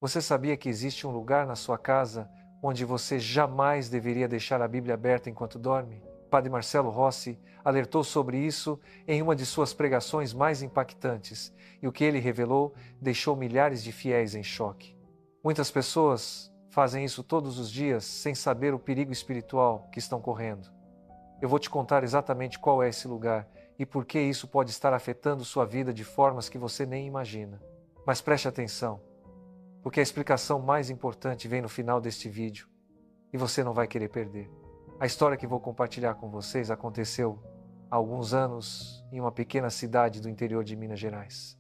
Você sabia que existe um lugar na sua casa onde você jamais deveria deixar a Bíblia aberta enquanto dorme? Padre Marcelo Rossi alertou sobre isso em uma de suas pregações mais impactantes, e o que ele revelou deixou milhares de fiéis em choque. Muitas pessoas fazem isso todos os dias sem saber o perigo espiritual que estão correndo. Eu vou te contar exatamente qual é esse lugar e por que isso pode estar afetando sua vida de formas que você nem imagina. Mas preste atenção, porque a explicação mais importante vem no final deste vídeo e você não vai querer perder. A história que vou compartilhar com vocês aconteceu há alguns anos em uma pequena cidade do interior de Minas Gerais.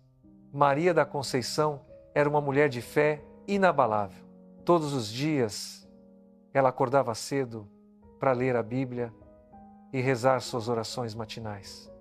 Maria da Conceição era uma mulher de fé inabalável. Todos os dias ela acordava cedo para ler a Bíblia e rezar suas orações matinais.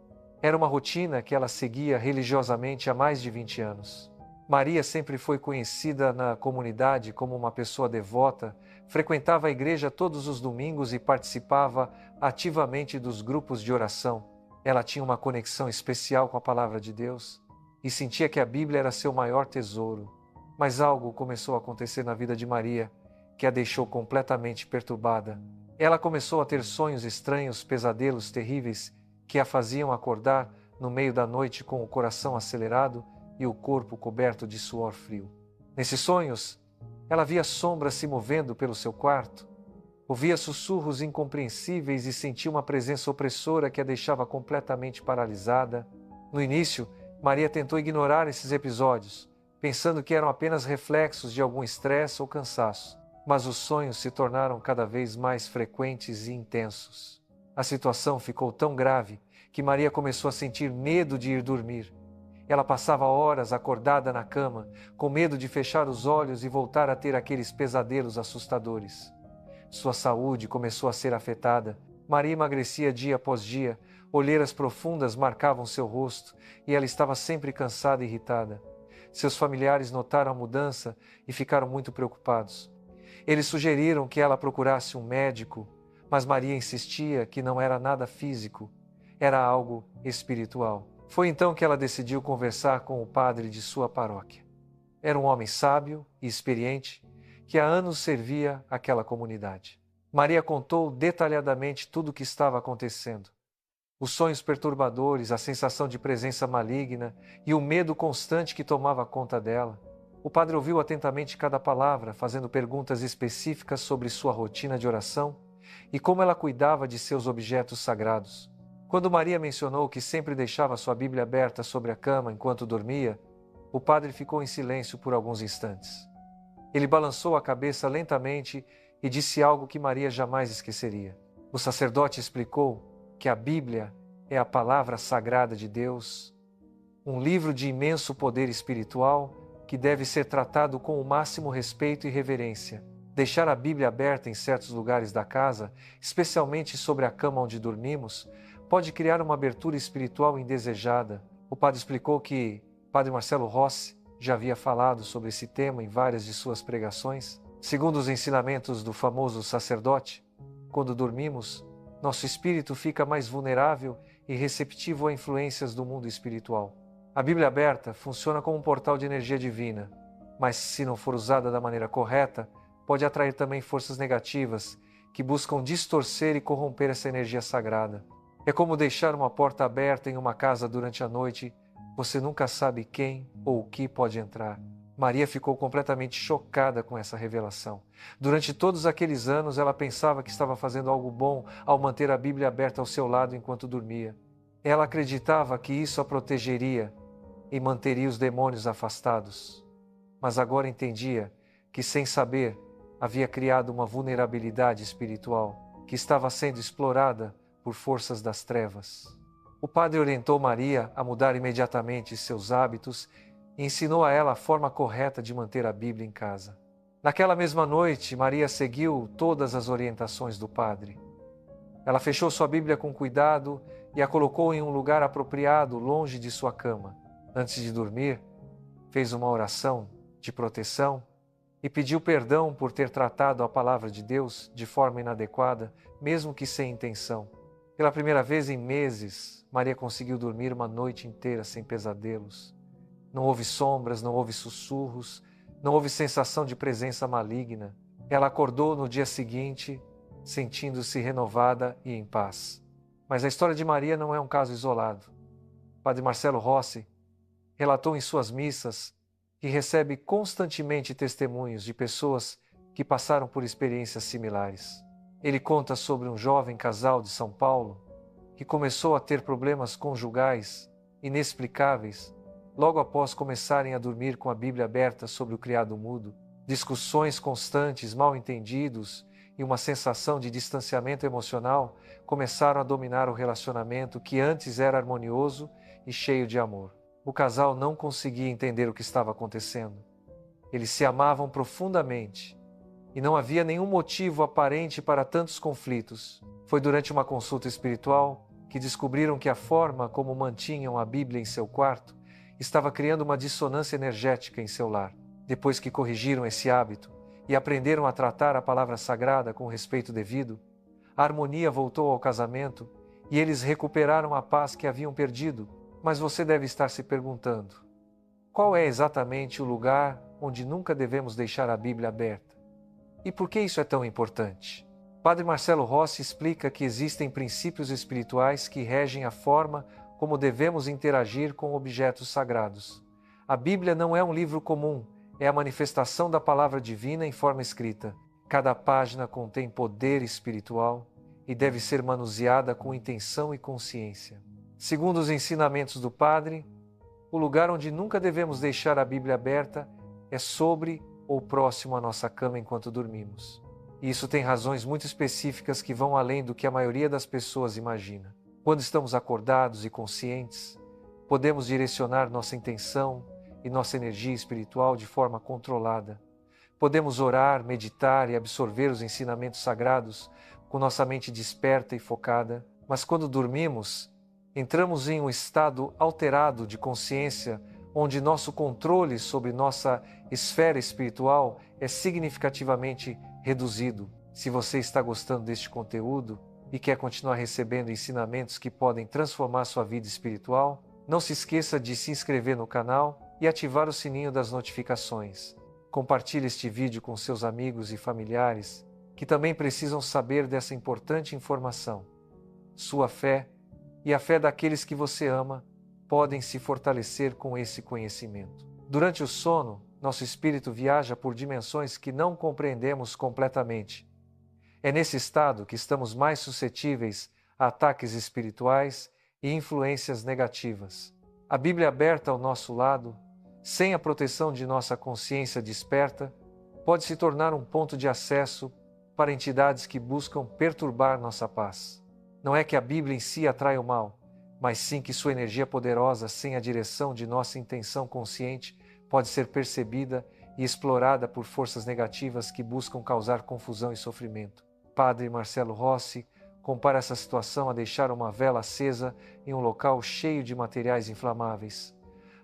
Era uma rotina que ela seguia religiosamente há mais de 20 anos. Maria sempre foi conhecida na comunidade como uma pessoa devota, frequentava a igreja todos os domingos e participava ativamente dos grupos de oração. Ela tinha uma conexão especial com a palavra de Deus e sentia que a Bíblia era seu maior tesouro. Mas algo começou a acontecer na vida de Maria, que a deixou completamente perturbada. Ela começou a ter sonhos estranhos, pesadelos terríveis, que a faziam acordar no meio da noite com o coração acelerado e o corpo coberto de suor frio. Nesses sonhos, ela via sombras se movendo pelo seu quarto, ouvia sussurros incompreensíveis e sentia uma presença opressora que a deixava completamente paralisada. No início, Maria tentou ignorar esses episódios, pensando que eram apenas reflexos de algum estresse ou cansaço, mas os sonhos se tornaram cada vez mais frequentes e intensos. A situação ficou tão grave que Maria começou a sentir medo de ir dormir. Ela passava horas acordada na cama, com medo de fechar os olhos e voltar a ter aqueles pesadelos assustadores. Sua saúde começou a ser afetada. Maria emagrecia dia após dia, olheiras profundas marcavam seu rosto e ela estava sempre cansada e irritada. Seus familiares notaram a mudança e ficaram muito preocupados. Eles sugeriram que ela procurasse um médico, mas Maria insistia que não era nada físico, era algo espiritual. Foi então que ela decidiu conversar com o padre de sua paróquia. Era um homem sábio e experiente que há anos servia aquela comunidade. Maria contou detalhadamente tudo o que estava acontecendo. Os sonhos perturbadores, a sensação de presença maligna e o medo constante que tomava conta dela. O padre ouviu atentamente cada palavra, fazendo perguntas específicas sobre sua rotina de oração e como ela cuidava de seus objetos sagrados. Quando Maria mencionou que sempre deixava sua Bíblia aberta sobre a cama enquanto dormia, o padre ficou em silêncio por alguns instantes. Ele balançou a cabeça lentamente e disse algo que Maria jamais esqueceria. O sacerdote explicou que a Bíblia é a palavra sagrada de Deus, um livro de imenso poder espiritual que deve ser tratado com o máximo respeito e reverência. Deixar a Bíblia aberta em certos lugares da casa, especialmente sobre a cama onde dormimos, pode criar uma abertura espiritual indesejada. O padre explicou que Padre Marcelo Rossi já havia falado sobre esse tema em várias de suas pregações. Segundo os ensinamentos do famoso sacerdote, quando dormimos, nosso espírito fica mais vulnerável e receptivo a influências do mundo espiritual. A Bíblia aberta funciona como um portal de energia divina, mas se não for usada da maneira correta, pode atrair também forças negativas que buscam distorcer e corromper essa energia sagrada. É como deixar uma porta aberta em uma casa durante a noite, você nunca sabe quem ou o que pode entrar. Maria ficou completamente chocada com essa revelação. Durante todos aqueles anos, ela pensava que estava fazendo algo bom ao manter a Bíblia aberta ao seu lado enquanto dormia. Ela acreditava que isso a protegeria e manteria os demônios afastados. Mas agora entendia que, sem saber, havia criado uma vulnerabilidade espiritual que estava sendo explorada por forças das trevas. O padre orientou Maria a mudar imediatamente seus hábitos e ensinou a ela a forma correta de manter a Bíblia em casa. Naquela mesma noite, Maria seguiu todas as orientações do padre. Ela fechou sua Bíblia com cuidado e a colocou em um lugar apropriado, longe de sua cama. Antes de dormir, fez uma oração de proteção e pediu perdão por ter tratado a palavra de Deus de forma inadequada, mesmo que sem intenção. Pela primeira vez em meses, Maria conseguiu dormir uma noite inteira sem pesadelos. Não houve sombras, não houve sussurros, Não houve sensação de presença maligna. Ela acordou no dia seguinte, sentindo-se renovada e em paz. Mas a história de Maria não é um caso isolado. Padre Marcelo Rossi relatou em suas missas que recebe constantemente testemunhos de pessoas que passaram por experiências similares. Ele conta sobre um jovem casal de São Paulo que começou a ter problemas conjugais inexplicáveis logo após começarem a dormir com a Bíblia aberta sobre o criado mudo. Discussões constantes, mal-entendidos e uma sensação de distanciamento emocional começaram a dominar o relacionamento que antes era harmonioso e cheio de amor. O casal não conseguia entender o que estava acontecendo. Eles se amavam profundamente e não havia nenhum motivo aparente para tantos conflitos. Foi durante uma consulta espiritual que descobriram que a forma como mantinham a Bíblia em seu quarto estava criando uma dissonância energética em seu lar. Depois que corrigiram esse hábito e aprenderam a tratar a palavra sagrada com o respeito devido, a harmonia voltou ao casamento e eles recuperaram a paz que haviam perdido. Mas você deve estar se perguntando: qual é exatamente o lugar onde nunca devemos deixar a Bíblia aberta? E por que isso é tão importante? Padre Marcelo Rossi explica que existem princípios espirituais que regem a forma como devemos interagir com objetos sagrados. A Bíblia não é um livro comum, é a manifestação da palavra divina em forma escrita. Cada página contém poder espiritual e deve ser manuseada com intenção e consciência. Segundo os ensinamentos do Padre, o lugar onde nunca devemos deixar a Bíblia aberta é sobre ou próximo à nossa cama enquanto dormimos. E isso tem razões muito específicas que vão além do que a maioria das pessoas imagina. Quando estamos acordados e conscientes, podemos direcionar nossa intenção e nossa energia espiritual de forma controlada. Podemos orar, meditar e absorver os ensinamentos sagrados com nossa mente desperta e focada. Mas quando dormimos, entramos em um estado alterado de consciência, onde nosso controle sobre nossa esfera espiritual é significativamente reduzido. Se você está gostando deste conteúdo e quer continuar recebendo ensinamentos que podem transformar sua vida espiritual, não se esqueça de se inscrever no canal e ativar o sininho das notificações. Compartilhe este vídeo com seus amigos e familiares que também precisam saber dessa importante informação. Sua fé e a fé daqueles que você ama podem se fortalecer com esse conhecimento. Durante o sono, nosso espírito viaja por dimensões que não compreendemos completamente. É nesse estado que estamos mais suscetíveis a ataques espirituais e influências negativas. A Bíblia aberta ao nosso lado, sem a proteção de nossa consciência desperta, pode se tornar um ponto de acesso para entidades que buscam perturbar nossa paz. Não é que a Bíblia em si atrai o mal, mas sim que sua energia poderosa, sem a direção de nossa intenção consciente, pode ser percebida e explorada por forças negativas que buscam causar confusão e sofrimento. Padre Marcelo Rossi compara essa situação a deixar uma vela acesa em um local cheio de materiais inflamáveis.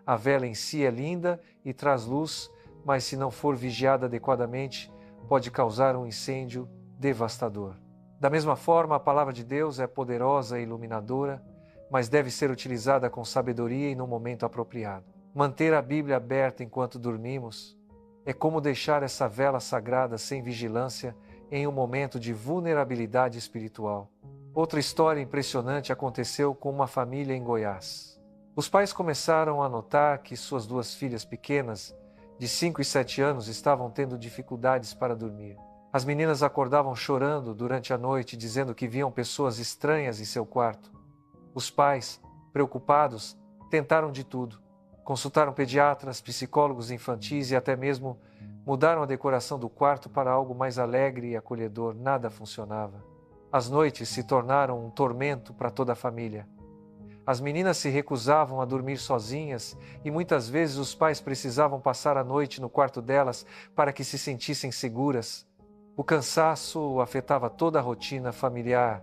A vela em si é linda e traz luz, mas se não for vigiada adequadamente, pode causar um incêndio devastador. Da mesma forma, a palavra de Deus é poderosa e iluminadora, mas deve ser utilizada com sabedoria e no momento apropriado. Manter a Bíblia aberta enquanto dormimos é como deixar essa vela sagrada sem vigilância em um momento de vulnerabilidade espiritual. Outra história impressionante aconteceu com uma família em Goiás. Os pais começaram a notar que suas duas filhas pequenas, de 5 e 7 anos, estavam tendo dificuldades para dormir. As meninas acordavam chorando durante a noite, dizendo que viam pessoas estranhas em seu quarto. Os pais, preocupados, tentaram de tudo. Consultaram pediatras, psicólogos infantis e até mesmo mudaram a decoração do quarto para algo mais alegre e acolhedor. Nada funcionava. As noites se tornaram um tormento para toda a família. As meninas se recusavam a dormir sozinhas e muitas vezes os pais precisavam passar a noite no quarto delas para que se sentissem seguras. O cansaço afetava toda a rotina familiar.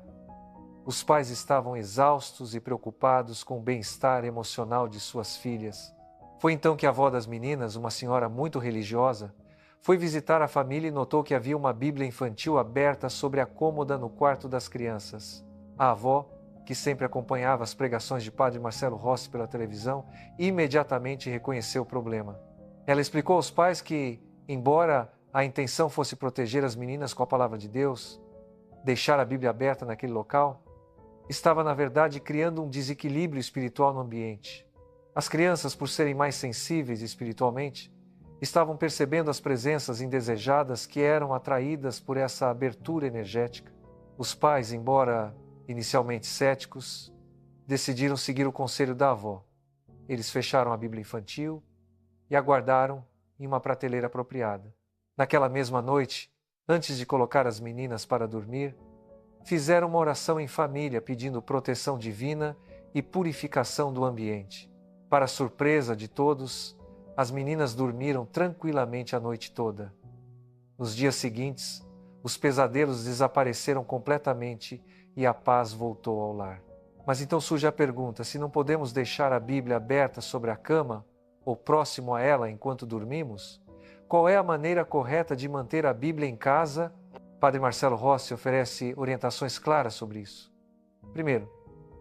Os pais estavam exaustos e preocupados com o bem-estar emocional de suas filhas. Foi então que a avó das meninas, uma senhora muito religiosa, foi visitar a família e notou que havia uma Bíblia infantil aberta sobre a cômoda no quarto das crianças. A avó, que sempre acompanhava as pregações de Padre Marcelo Rossi pela televisão, imediatamente reconheceu o problema. Ela explicou aos pais que, embora a intenção fosse proteger as meninas com a palavra de Deus, deixar a Bíblia aberta naquele local, estava, na verdade, criando um desequilíbrio espiritual no ambiente. As crianças, por serem mais sensíveis espiritualmente, estavam percebendo as presenças indesejadas que eram atraídas por essa abertura energética. Os pais, embora inicialmente céticos, decidiram seguir o conselho da avó. Eles fecharam a Bíblia infantil e a guardaram em uma prateleira apropriada. Naquela mesma noite, antes de colocar as meninas para dormir, fizeram uma oração em família pedindo proteção divina e purificação do ambiente. Para surpresa de todos, as meninas dormiram tranquilamente a noite toda. Nos dias seguintes, os pesadelos desapareceram completamente e a paz voltou ao lar. Mas então surge a pergunta: se não podemos deixar a Bíblia aberta sobre a cama ou próximo a ela enquanto dormimos, qual é a maneira correta de manter a Bíblia em casa? Padre Marcelo Rossi oferece orientações claras sobre isso. Primeiro,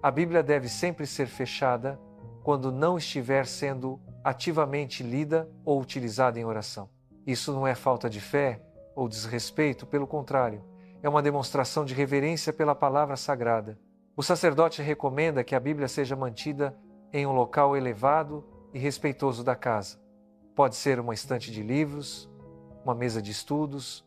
a Bíblia deve sempre ser fechada quando não estiver sendo ativamente lida ou utilizada em oração. Isso não é falta de fé ou desrespeito, pelo contrário, é uma demonstração de reverência pela palavra sagrada. O sacerdote recomenda que a Bíblia seja mantida em um local elevado e respeitoso da casa. Pode ser uma estante de livros, uma mesa de estudos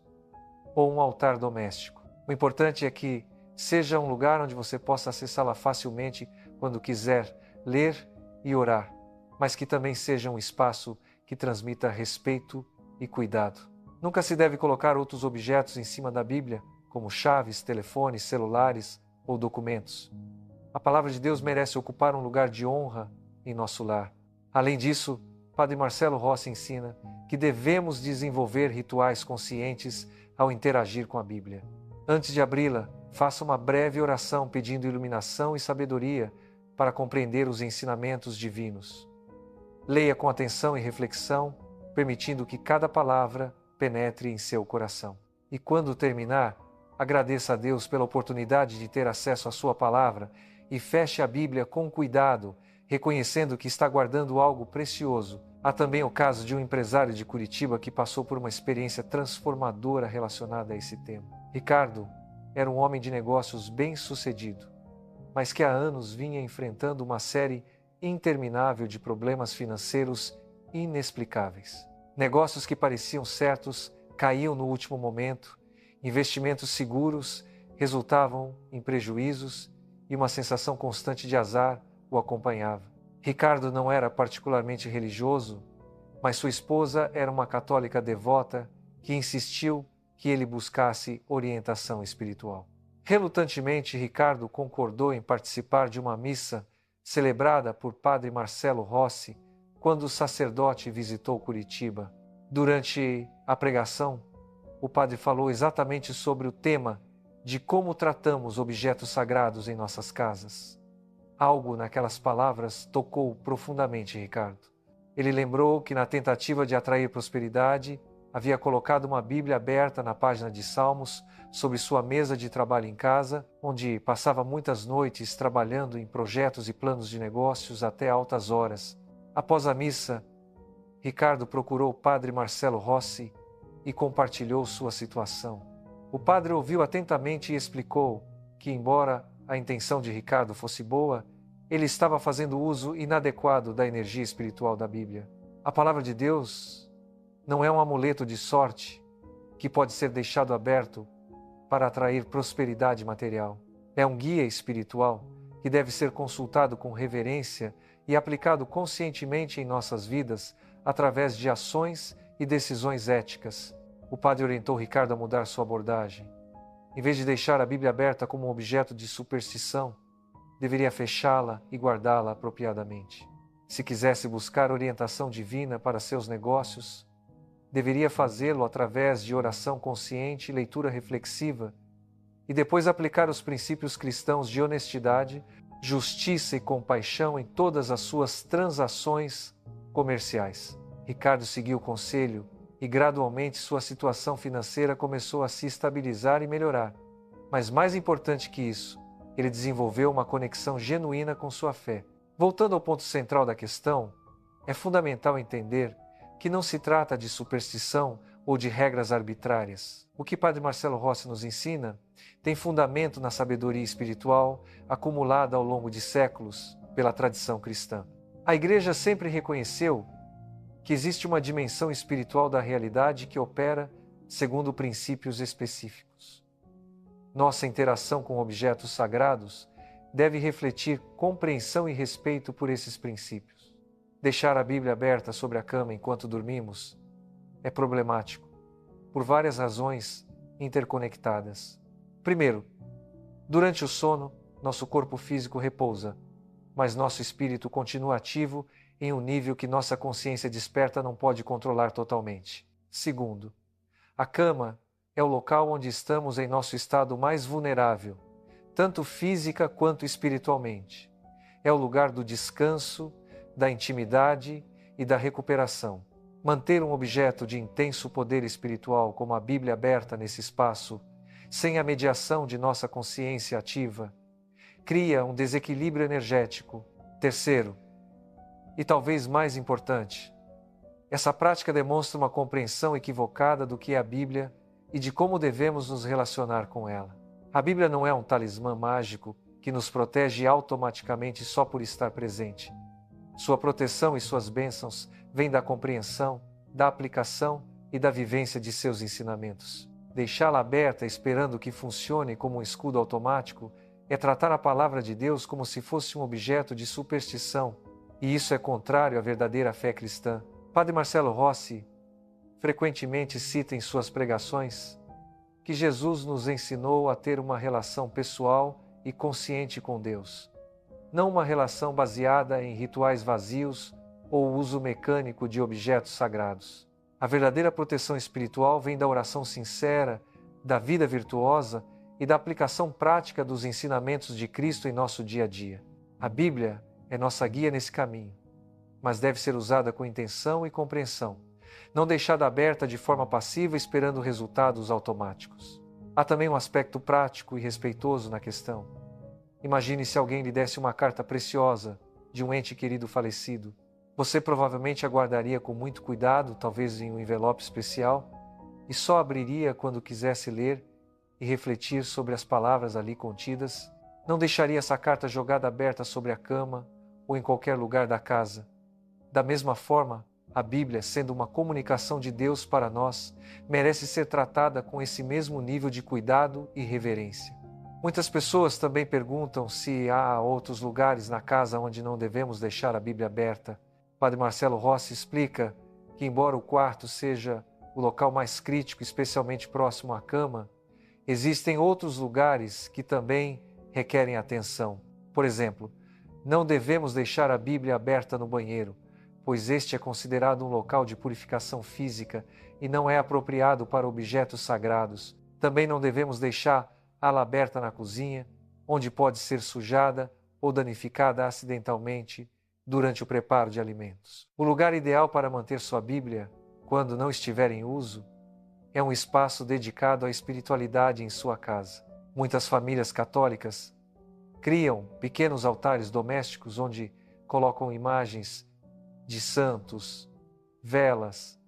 ou um altar doméstico. O importante é que seja um lugar onde você possa acessá-la facilmente quando quiser ler e orar, mas que também seja um espaço que transmita respeito e cuidado. Nunca se deve colocar outros objetos em cima da Bíblia, como chaves, telefones, celulares ou documentos. A palavra de Deus merece ocupar um lugar de honra em nosso lar. Além disso, Padre Marcelo Rossi ensina que devemos desenvolver rituais conscientes ao interagir com a Bíblia. Antes de abri-la, faça uma breve oração pedindo iluminação e sabedoria para compreender os ensinamentos divinos. Leia com atenção e reflexão, permitindo que cada palavra penetre em seu coração. E quando terminar, agradeça a Deus pela oportunidade de ter acesso à sua palavra e feche a Bíblia com cuidado, reconhecendo que está guardando algo precioso. Há também o caso de um empresário de Curitiba que passou por uma experiência transformadora relacionada a esse tema. Ricardo era um homem de negócios bem-sucedido, mas que há anos vinha enfrentando uma série interminável de problemas financeiros inexplicáveis. Negócios que pareciam certos caíam no último momento, investimentos seguros resultavam em prejuízos e uma sensação constante de azar o acompanhava. Ricardo não era particularmente religioso, mas sua esposa era uma católica devota que insistiu que ele buscasse orientação espiritual. Relutantemente, Ricardo concordou em participar de uma missa celebrada por Padre Marcelo Rossi quando o sacerdote visitou Curitiba. Durante a pregação, o padre falou exatamente sobre o tema de como tratamos objetos sagrados em nossas casas. Algo naquelas palavras tocou profundamente Ricardo. Ele lembrou que, na tentativa de atrair prosperidade, havia colocado uma Bíblia aberta na página de Salmos sobre sua mesa de trabalho em casa, onde passava muitas noites trabalhando em projetos e planos de negócios até altas horas. Após a missa, Ricardo procurou o padre Marcelo Rossi e compartilhou sua situação. O padre ouviu atentamente e explicou que, embora a intenção de Ricardo fosse boa, ele estava fazendo uso inadequado da energia espiritual da Bíblia. A palavra de Deus não é um amuleto de sorte que pode ser deixado aberto para atrair prosperidade material. É um guia espiritual que deve ser consultado com reverência e aplicado conscientemente em nossas vidas através de ações e decisões éticas. O padre orientou Ricardo a mudar sua abordagem. Em vez de deixar a Bíblia aberta como um objeto de superstição, deveria fechá-la e guardá-la apropriadamente. Se quisesse buscar orientação divina para seus negócios, deveria fazê-lo através de oração consciente e leitura reflexiva, e depois aplicar os princípios cristãos de honestidade, justiça e compaixão em todas as suas transações comerciais. Ricardo seguiu o conselho e gradualmente sua situação financeira começou a se estabilizar e melhorar. Mas mais importante que isso, ele desenvolveu uma conexão genuína com sua fé. Voltando ao ponto central da questão, é fundamental entender que não se trata de superstição ou de regras arbitrárias. O que Padre Marcelo Rossi nos ensina tem fundamento na sabedoria espiritual acumulada ao longo de séculos pela tradição cristã. A Igreja sempre reconheceu que existe uma dimensão espiritual da realidade que opera segundo princípios específicos. Nossa interação com objetos sagrados deve refletir compreensão e respeito por esses princípios. Deixar a Bíblia aberta sobre a cama enquanto dormimos é problemático, por várias razões interconectadas. Primeiro, durante o sono, nosso corpo físico repousa, mas nosso espírito continua ativo em um nível que nossa consciência desperta não pode controlar totalmente. Segundo, a cama é o local onde estamos em nosso estado mais vulnerável, tanto física quanto espiritualmente. É o lugar do descanso, da intimidade e da recuperação. Manter um objeto de intenso poder espiritual como a Bíblia aberta nesse espaço, sem a mediação de nossa consciência ativa, cria um desequilíbrio energético. Terceiro, e talvez mais importante, essa prática demonstra uma compreensão equivocada do que é a Bíblia e de como devemos nos relacionar com ela. A Bíblia não é um talismã mágico que nos protege automaticamente só por estar presente. Sua proteção e suas bênçãos vêm da compreensão, da aplicação e da vivência de seus ensinamentos. Deixá-la aberta esperando que funcione como um escudo automático é tratar a palavra de Deus como se fosse um objeto de superstição, e isso é contrário à verdadeira fé cristã. Padre Marcelo Rossi frequentemente cita em suas pregações que Jesus nos ensinou a ter uma relação pessoal e consciente com Deus, não uma relação baseada em rituais vazios ou uso mecânico de objetos sagrados. A verdadeira proteção espiritual vem da oração sincera, da vida virtuosa e da aplicação prática dos ensinamentos de Cristo em nosso dia a dia. A Bíblia é nossa guia nesse caminho, mas deve ser usada com intenção e compreensão, não deixada aberta de forma passiva esperando resultados automáticos. Há também um aspecto prático e respeitoso na questão. Imagine se alguém lhe desse uma carta preciosa de um ente querido falecido. Você provavelmente a guardaria com muito cuidado, talvez em um envelope especial, e só abriria quando quisesse ler e refletir sobre as palavras ali contidas. Não deixaria essa carta jogada aberta sobre a cama ou em qualquer lugar da casa. Da mesma forma, a Bíblia, sendo uma comunicação de Deus para nós, merece ser tratada com esse mesmo nível de cuidado e reverência. Muitas pessoas também perguntam se há outros lugares na casa onde não devemos deixar a Bíblia aberta. Padre Marcelo Rossi explica que, embora o quarto seja o local mais crítico, especialmente próximo à cama, existem outros lugares que também requerem atenção. Por exemplo, não devemos deixar a Bíblia aberta no banheiro, pois este é considerado um local de purificação física e não é apropriado para objetos sagrados. Também não devemos deixá-la aberta na cozinha, onde pode ser sujada ou danificada acidentalmente durante o preparo de alimentos. O lugar ideal para manter sua Bíblia, quando não estiver em uso, é um espaço dedicado à espiritualidade em sua casa. Muitas famílias católicas criam pequenos altares domésticos onde colocam imagens de santos, velas,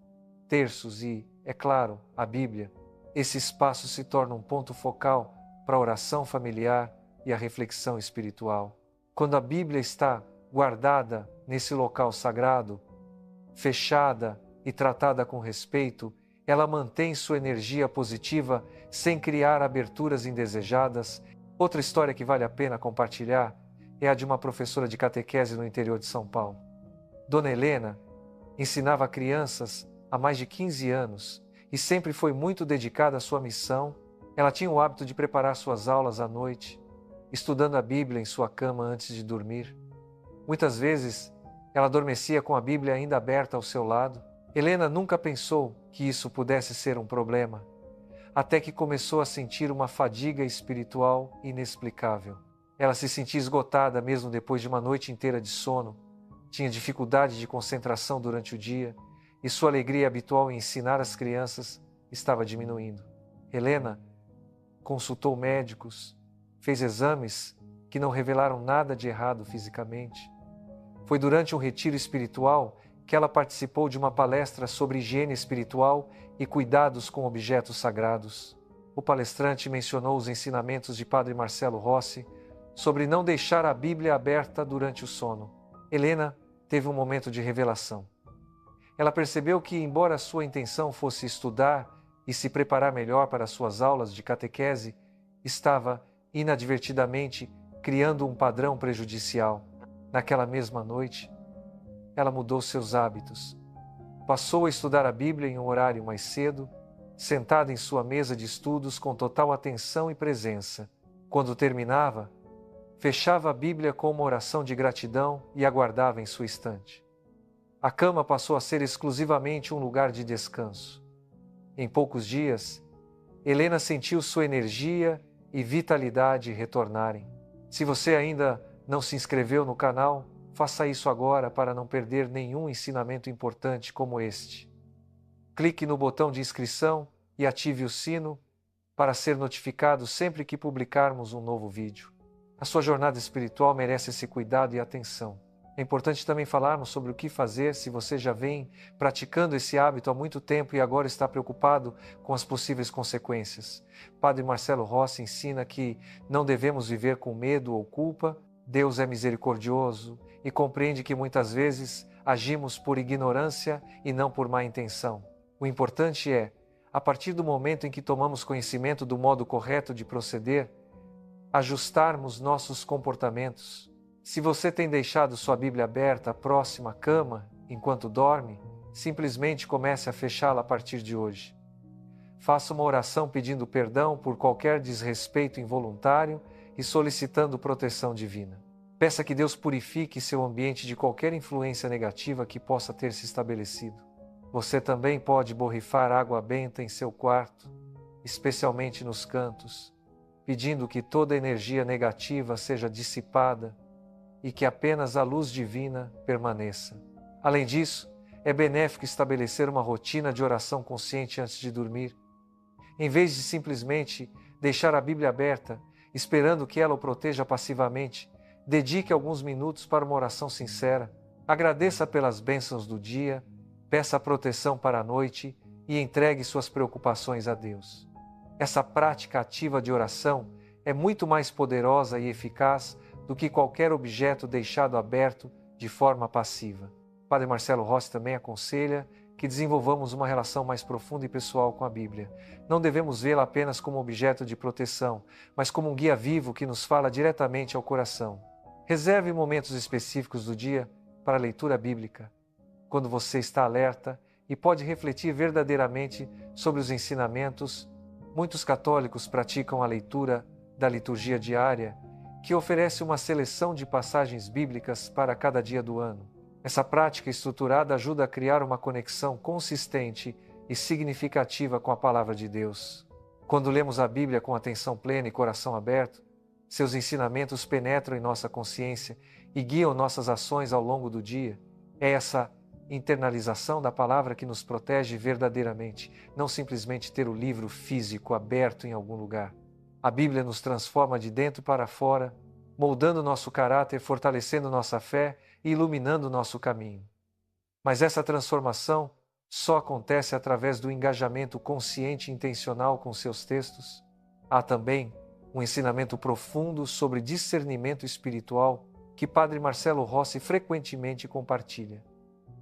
terços e, é claro, a Bíblia. Esse espaço se torna um ponto focal para a oração familiar e a reflexão espiritual. Quando a Bíblia está guardada nesse local sagrado, fechada e tratada com respeito, ela mantém sua energia positiva sem criar aberturas indesejadas. Outra história que vale a pena compartilhar é a de uma professora de catequese no interior de São Paulo. Dona Helena ensinava crianças há mais de 15 anos e sempre foi muito dedicada à sua missão. Ela tinha o hábito de preparar suas aulas à noite, estudando a Bíblia em sua cama antes de dormir. Muitas vezes, ela adormecia com a Bíblia ainda aberta ao seu lado. Helena nunca pensou que isso pudesse ser um problema, até que começou a sentir uma fadiga espiritual inexplicável. Ela se sentia esgotada mesmo depois de uma noite inteira de sono, tinha dificuldade de concentração durante o dia e sua alegria habitual em ensinar as crianças estava diminuindo. Helena consultou médicos, fez exames que não revelaram nada de errado fisicamente. Foi durante um retiro espiritual que ela participou de uma palestra sobre higiene espiritual e cuidados com objetos sagrados. O palestrante mencionou os ensinamentos de Padre Marcelo Rossi sobre não deixar a Bíblia aberta durante o sono. Helena teve um momento de revelação. Ela percebeu que, embora sua intenção fosse estudar e se preparar melhor para suas aulas de catequese, estava, inadvertidamente, criando um padrão prejudicial. Naquela mesma noite, ela mudou seus hábitos. Passou a estudar a Bíblia em um horário mais cedo, sentada em sua mesa de estudos com total atenção e presença. Quando terminava, fechava a Bíblia com uma oração de gratidão e a guardava em sua estante. A cama passou a ser exclusivamente um lugar de descanso. Em poucos dias, Helena sentiu sua energia e vitalidade retornarem. Se você ainda não se inscreveu no canal, faça isso agora para não perder nenhum ensinamento importante como este. Clique no botão de inscrição e ative o sino para ser notificado sempre que publicarmos um novo vídeo. A sua jornada espiritual merece esse cuidado e atenção. É importante também falarmos sobre o que fazer se você já vem praticando esse hábito há muito tempo e agora está preocupado com as possíveis consequências. Padre Marcelo Rossi ensina que não devemos viver com medo ou culpa. Deus é misericordioso e compreende que muitas vezes agimos por ignorância e não por má intenção. O importante é, a partir do momento em que tomamos conhecimento do modo correto de proceder, ajustarmos nossos comportamentos. Se você tem deixado sua Bíblia aberta próxima à cama enquanto dorme, simplesmente comece a fechá-la a partir de hoje. Faça uma oração pedindo perdão por qualquer desrespeito involuntário e solicitando proteção divina. Peça que Deus purifique seu ambiente de qualquer influência negativa que possa ter se estabelecido. Você também pode borrifar água benta em seu quarto, especialmente nos cantos, pedindo que toda energia negativa seja dissipada e que apenas a luz divina permaneça. Além disso, é benéfico estabelecer uma rotina de oração consciente antes de dormir. Em vez de simplesmente deixar a Bíblia aberta, esperando que ela o proteja passivamente, dedique alguns minutos para uma oração sincera. Agradeça pelas bênçãos do dia, peça proteção para a noite e entregue suas preocupações a Deus. Essa prática ativa de oração é muito mais poderosa e eficaz do que qualquer objeto deixado aberto de forma passiva. Padre Marcelo Rossi também aconselha que desenvolvamos uma relação mais profunda e pessoal com a Bíblia. Não devemos vê-la apenas como objeto de proteção, mas como um guia vivo que nos fala diretamente ao coração. Reserve momentos específicos do dia para a leitura bíblica, quando você está alerta e pode refletir verdadeiramente sobre os ensinamentos. Muitos católicos praticam a leitura da liturgia diária, que oferece uma seleção de passagens bíblicas para cada dia do ano. Essa prática estruturada ajuda a criar uma conexão consistente e significativa com a Palavra de Deus. Quando lemos a Bíblia com atenção plena e coração aberto, seus ensinamentos penetram em nossa consciência e guiam nossas ações ao longo do dia. É essa internalização da palavra que nos protege verdadeiramente, não simplesmente ter o livro físico aberto em algum lugar. A Bíblia nos transforma de dentro para fora, moldando nosso caráter, fortalecendo nossa fé e iluminando nosso caminho. Mas essa transformação só acontece através do engajamento consciente e intencional com seus textos. Há também um ensinamento profundo sobre discernimento espiritual que Padre Marcelo Rossi frequentemente compartilha.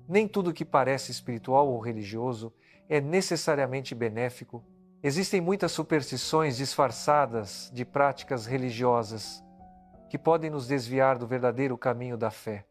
Nem tudo que parece espiritual ou religioso é necessariamente benéfico. Existem muitas superstições disfarçadas de práticas religiosas que podem nos desviar do verdadeiro caminho da fé.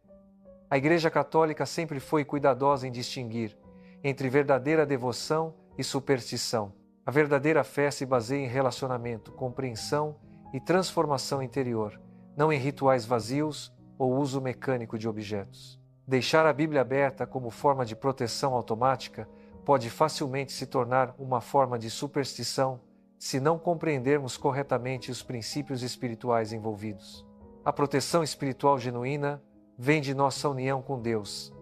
A Igreja Católica sempre foi cuidadosa em distinguir entre verdadeira devoção e superstição. A verdadeira fé se baseia em relacionamento, compreensão e transformação interior, não em rituais vazios ou uso mecânico de objetos. Deixar a Bíblia aberta como forma de proteção automática pode facilmente se tornar uma forma de superstição se não compreendermos corretamente os princípios espirituais envolvidos. A proteção espiritual genuína vem de nossa união com Deus,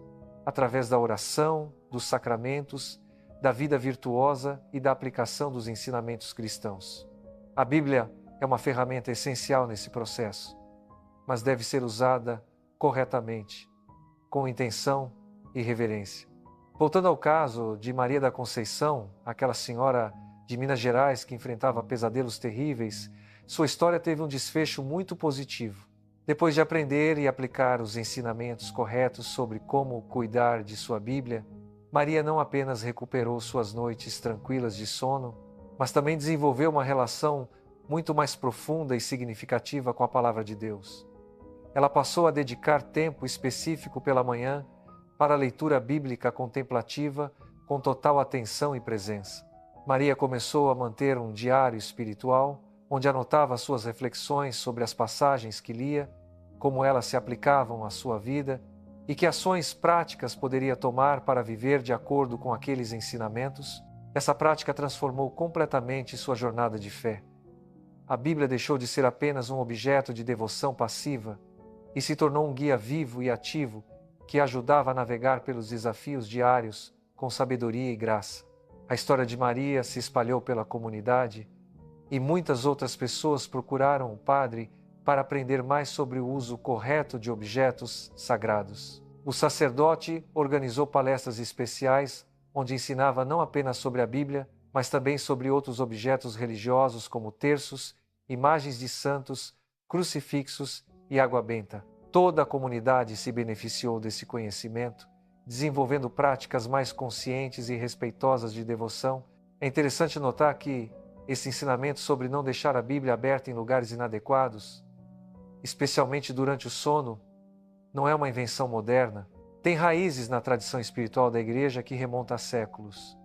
através da oração, dos sacramentos, da vida virtuosa e da aplicação dos ensinamentos cristãos. A Bíblia é uma ferramenta essencial nesse processo, mas deve ser usada corretamente, com intenção e reverência. Voltando ao caso de Maria da Conceição, aquela senhora de Minas Gerais que enfrentava pesadelos terríveis, sua história teve um desfecho muito positivo. Depois de aprender e aplicar os ensinamentos corretos sobre como cuidar de sua Bíblia, Maria não apenas recuperou suas noites tranquilas de sono, mas também desenvolveu uma relação muito mais profunda e significativa com a Palavra de Deus. Ela passou a dedicar tempo específico pela manhã para a leitura bíblica contemplativa com total atenção e presença. Maria começou a manter um diário espiritual, onde anotava suas reflexões sobre as passagens que lia, como elas se aplicavam à sua vida e que ações práticas poderia tomar para viver de acordo com aqueles ensinamentos. Essa prática transformou completamente sua jornada de fé. A Bíblia deixou de ser apenas um objeto de devoção passiva e se tornou um guia vivo e ativo que ajudava a navegar pelos desafios diários com sabedoria e graça. A história de Maria se espalhou pela comunidade e muitas outras pessoas procuraram o padre para aprender mais sobre o uso correto de objetos sagrados. O sacerdote organizou palestras especiais onde ensinava não apenas sobre a Bíblia, mas também sobre outros objetos religiosos como terços, imagens de santos, crucifixos e água benta. Toda a comunidade se beneficiou desse conhecimento, desenvolvendo práticas mais conscientes e respeitosas de devoção. É interessante notar que esse ensinamento sobre não deixar a Bíblia aberta em lugares inadequados, especialmente durante o sono, não é uma invenção moderna. Tem raízes na tradição espiritual da Igreja que remonta a séculos.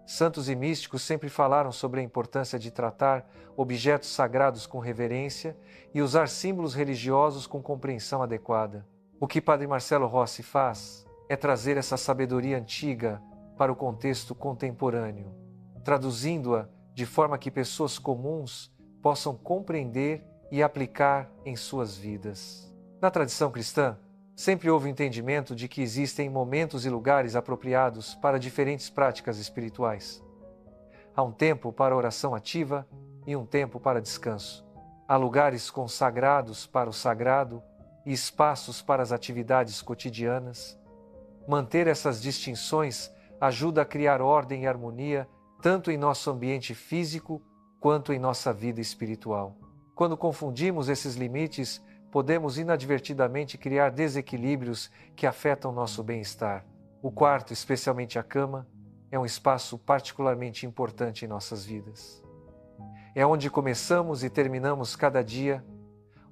Santos e místicos sempre falaram sobre a importância de tratar objetos sagrados com reverência e usar símbolos religiosos com compreensão adequada. O que Padre Marcelo Rossi faz é trazer essa sabedoria antiga para o contexto contemporâneo, traduzindo-a de forma que pessoas comuns possam compreender e aplicar em suas vidas. Na tradição cristã, sempre houve o entendimento de que existem momentos e lugares apropriados para diferentes práticas espirituais. Há um tempo para oração ativa e um tempo para descanso. Há lugares consagrados para o sagrado e espaços para as atividades cotidianas. Manter essas distinções ajuda a criar ordem e harmonia tanto em nosso ambiente físico quanto em nossa vida espiritual. Quando confundimos esses limites, podemos inadvertidamente criar desequilíbrios que afetam nosso bem-estar. O quarto, especialmente a cama, é um espaço particularmente importante em nossas vidas. É onde começamos e terminamos cada dia,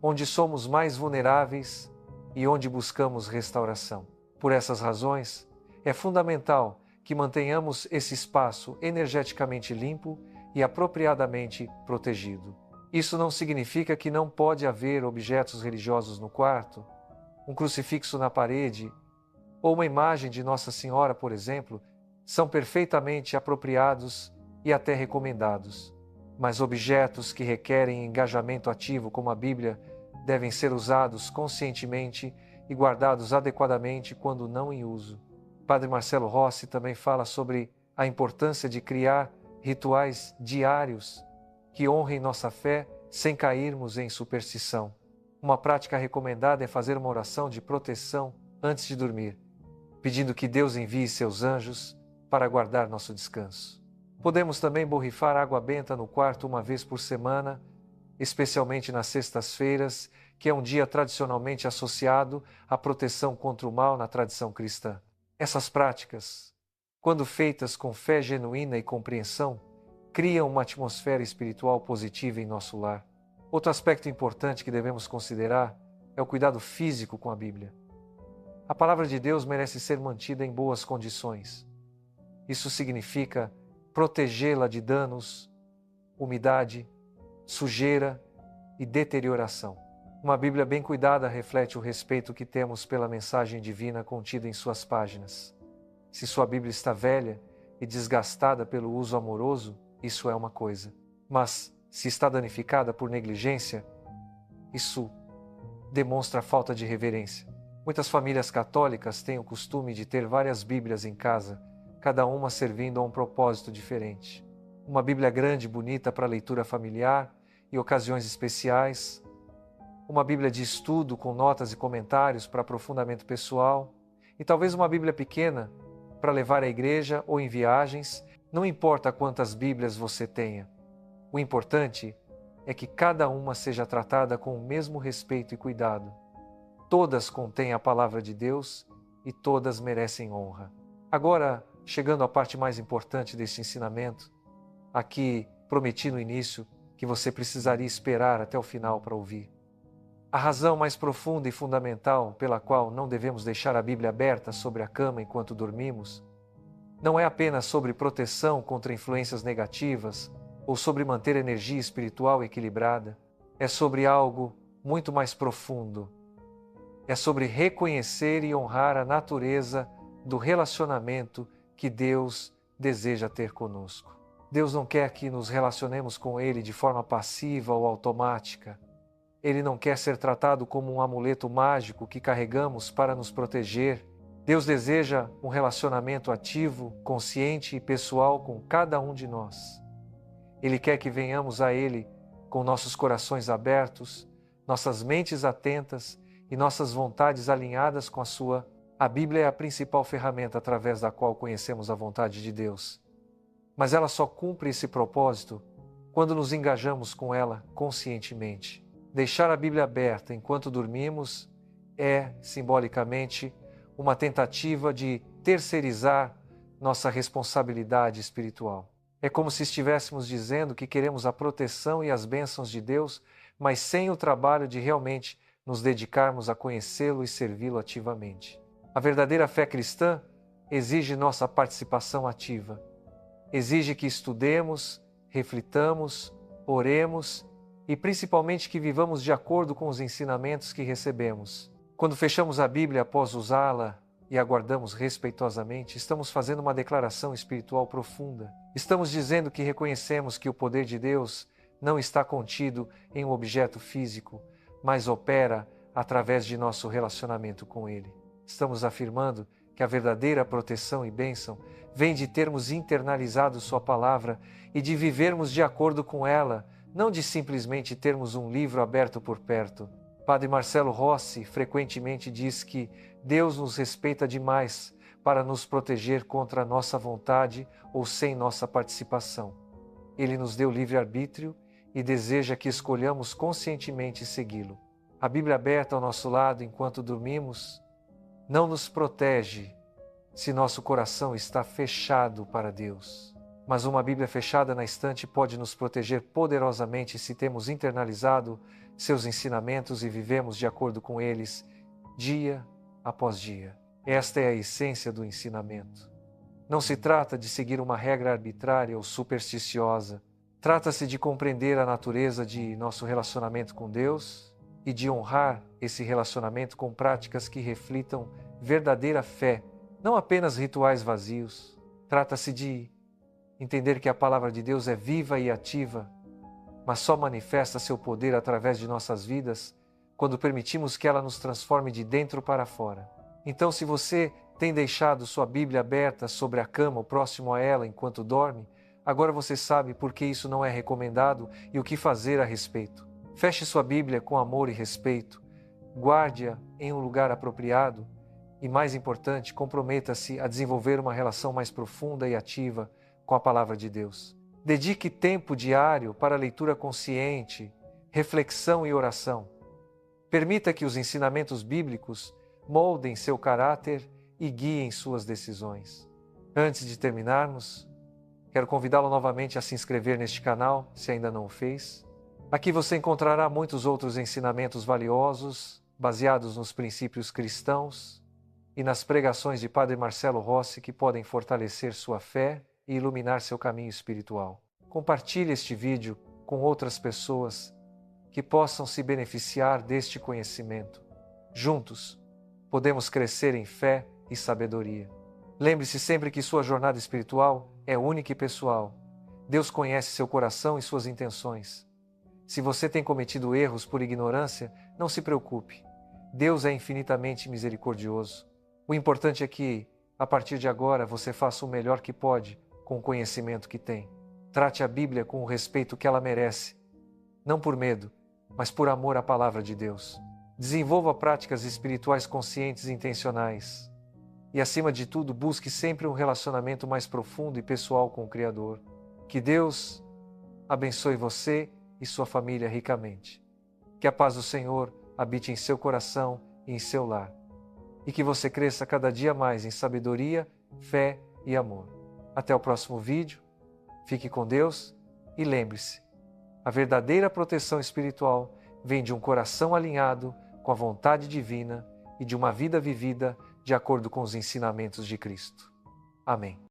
onde somos mais vulneráveis e onde buscamos restauração. Por essas razões, é fundamental que mantenhamos esse espaço energeticamente limpo e apropriadamente protegido. Isso não significa que não pode haver objetos religiosos no quarto, um crucifixo na parede ou uma imagem de Nossa Senhora, por exemplo, são perfeitamente apropriados e até recomendados. Mas objetos que requerem engajamento ativo, como a Bíblia, devem ser usados conscientemente e guardados adequadamente quando não em uso. Padre Marcelo Rossi também fala sobre a importância de criar rituais diários que honrem nossa fé sem cairmos em superstição. Uma prática recomendada é fazer uma oração de proteção antes de dormir, pedindo que Deus envie seus anjos para guardar nosso descanso. Podemos também borrifar água benta no quarto uma vez por semana, especialmente nas sextas-feiras, que é um dia tradicionalmente associado à proteção contra o mal na tradição cristã. Essas práticas, quando feitas com fé genuína e compreensão, criam uma atmosfera espiritual positiva em nosso lar. Outro aspecto importante que devemos considerar é o cuidado físico com a Bíblia. A palavra de Deus merece ser mantida em boas condições. Isso significa protegê-la de danos, umidade, sujeira e deterioração. Uma Bíblia bem cuidada reflete o respeito que temos pela mensagem divina contida em suas páginas. Se sua Bíblia está velha e desgastada pelo uso amoroso, isso é uma coisa. Mas, se está danificada por negligência, isso demonstra falta de reverência. Muitas famílias católicas têm o costume de ter várias Bíblias em casa, cada uma servindo a um propósito diferente. Uma Bíblia grande e bonita para leitura familiar e ocasiões especiais, uma Bíblia de estudo com notas e comentários para aprofundamento pessoal, e talvez uma Bíblia pequena para levar à igreja ou em viagens. Não importa quantas Bíblias você tenha. O importante é que cada uma seja tratada com o mesmo respeito e cuidado. Todas contêm a palavra de Deus e todas merecem honra. Agora, chegando à parte mais importante deste ensinamento, aqui prometi no início que você precisaria esperar até o final para ouvir. A razão mais profunda e fundamental pela qual não devemos deixar a Bíblia aberta sobre a cama enquanto dormimos não é apenas sobre proteção contra influências negativas ou sobre manter a energia espiritual equilibrada, é sobre algo muito mais profundo. É sobre reconhecer e honrar a natureza do relacionamento que Deus deseja ter conosco. Deus não quer que nos relacionemos com Ele de forma passiva ou automática. Ele não quer ser tratado como um amuleto mágico que carregamos para nos proteger. Deus deseja um relacionamento ativo, consciente e pessoal com cada um de nós. Ele quer que venhamos a Ele com nossos corações abertos, nossas mentes atentas e nossas vontades alinhadas com a sua. A Bíblia é a principal ferramenta através da qual conhecemos a vontade de Deus. Mas ela só cumpre esse propósito quando nos engajamos com ela conscientemente. Deixar a Bíblia aberta enquanto dormimos é, simbolicamente, uma tentativa de terceirizar nossa responsabilidade espiritual. É como se estivéssemos dizendo que queremos a proteção e as bênçãos de Deus, mas sem o trabalho de realmente nos dedicarmos a conhecê-lo e servi-lo ativamente. A verdadeira fé cristã exige nossa participação ativa. Exige que estudemos, reflitamos, oremos e principalmente que vivamos de acordo com os ensinamentos que recebemos. Quando fechamos a Bíblia após usá-la e aguardamos respeitosamente, estamos fazendo uma declaração espiritual profunda. Estamos dizendo que reconhecemos que o poder de Deus não está contido em um objeto físico, mas opera através de nosso relacionamento com Ele. Estamos afirmando que a verdadeira proteção e bênção vem de termos internalizado Sua palavra e de vivermos de acordo com ela, não de simplesmente termos um livro aberto por perto. Padre Marcelo Rossi frequentemente diz que Deus nos respeita demais para nos proteger contra a nossa vontade ou sem nossa participação. Ele nos deu livre-arbítrio e deseja que escolhamos conscientemente segui-lo. A Bíblia aberta ao nosso lado enquanto dormimos não nos protege se nosso coração está fechado para Deus. Mas uma Bíblia fechada na estante pode nos proteger poderosamente se temos internalizado seus ensinamentos e vivemos de acordo com eles dia após dia. Esta é a essência do ensinamento. Não se trata de seguir uma regra arbitrária ou supersticiosa. Trata-se de compreender a natureza de nosso relacionamento com Deus e de honrar esse relacionamento com práticas que reflitam verdadeira fé, não apenas rituais vazios. Trata-se de entender que a palavra de Deus é viva e ativa, mas só manifesta seu poder através de nossas vidas quando permitimos que ela nos transforme de dentro para fora. Então, se você tem deixado sua Bíblia aberta sobre a cama ou próximo a ela enquanto dorme, agora você sabe por que isso não é recomendado e o que fazer a respeito. Feche sua Bíblia com amor e respeito, guarde-a em um lugar apropriado e, mais importante, comprometa-se a desenvolver uma relação mais profunda e ativa com a palavra de Deus. Dedique tempo diário para leitura consciente, reflexão e oração. Permita que os ensinamentos bíblicos moldem seu caráter e guiem suas decisões. Antes de terminarmos, quero convidá-lo novamente a se inscrever neste canal, se ainda não o fez. Aqui você encontrará muitos outros ensinamentos valiosos, baseados nos princípios cristãos e nas pregações de Padre Marcelo Rossi que podem fortalecer sua fé e iluminar seu caminho espiritual. Compartilhe este vídeo com outras pessoas que possam se beneficiar deste conhecimento. Juntos, podemos crescer em fé e sabedoria. Lembre-se sempre que sua jornada espiritual é única e pessoal. Deus conhece seu coração e suas intenções. Se você tem cometido erros por ignorância, não se preocupe. Deus é infinitamente misericordioso. O importante é que, a partir de agora, você faça o melhor que pode com o conhecimento que tem. Trate a Bíblia com o respeito que ela merece, não por medo, mas por amor à palavra de Deus. Desenvolva práticas espirituais conscientes e intencionais. e, acima de tudo, busque sempre um relacionamento mais profundo e pessoal com o Criador. Que Deus abençoe você e sua família ricamente. Que a paz do Senhor habite em seu coração e em seu lar. E que você cresça cada dia mais em sabedoria, fé e amor. Até o próximo vídeo. Fique com Deus e lembre-se, a verdadeira proteção espiritual vem de um coração alinhado com a vontade divina e de uma vida vivida de acordo com os ensinamentos de Cristo. Amém.